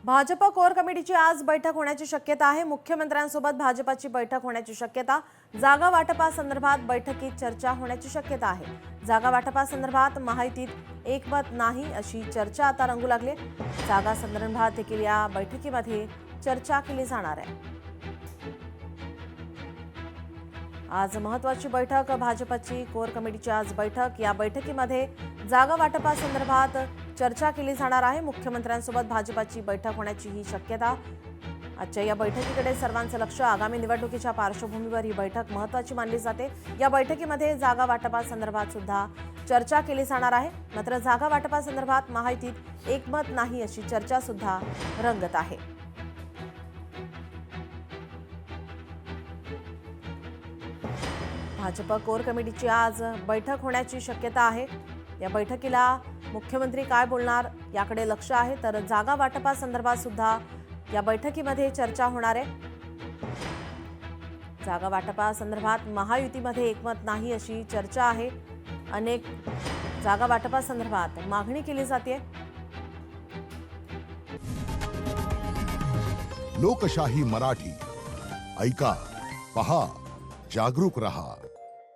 Bhajap core कमिटीची आज बैठक होण्याची शक्यता आहे। मुख्यमंत्र्यांसोबत भाजपाची बैठक होण्याची शक्यता। जागा वाटपासंदर्भात बैठकीत चर्चा होण्याची शक्यता आहे। जागा वाटपासंदर्भात महायुतीत एकमत नाही अशी चर्चा आता रंगू लागली। जागा संदर्भात देखील या बैठकीमध्ये चर्चा केली जाणार आहे। आज महत्त्वाची बैठक, भाजपची कोर कमिटीची आज बैठक। या बैठकीमध्ये जागा वाटपासंदर्भात चर्चा केली जाणार आहे। मुख्यमंत्र्यांसोबत भाजपची बैठक होण्याची ही शक्यता। आजच्या या बैठकीकडे सर्वांचं लक्ष। आगामी निवडणुकीच्या पार्श्वभूमीवर ही बैठक महत्त्वाची मानली जाते। या बैठकीमध्ये जागा वाटपासंदर्भात सुद्धा चर्चा केली जाणार आहे। मात्र जागा वाटपासंदर्भात महायुतीत एकमत नाही अशी चर्चा सुद्धा रंगत आहे। भाजप कोर कमिटीची आज बैठक होण्याची शक्यता आहे। या बैठकीला मुख्यमंत्री काय बोलणार याकडे लक्ष आहे। तर जागा वाटपासंदर्भात सुद्धा या बैठकीमध्ये चर्चा होणार आहे। जागा वाटपासंदर्भात महायुतीमध्ये एकमत नाही अशी चर्चा आहे। अनेक जागा वाटपासंदर्भात मागणी केली जाते। लोकशाही मराठी ऐका, पहा, जागरूक रहा।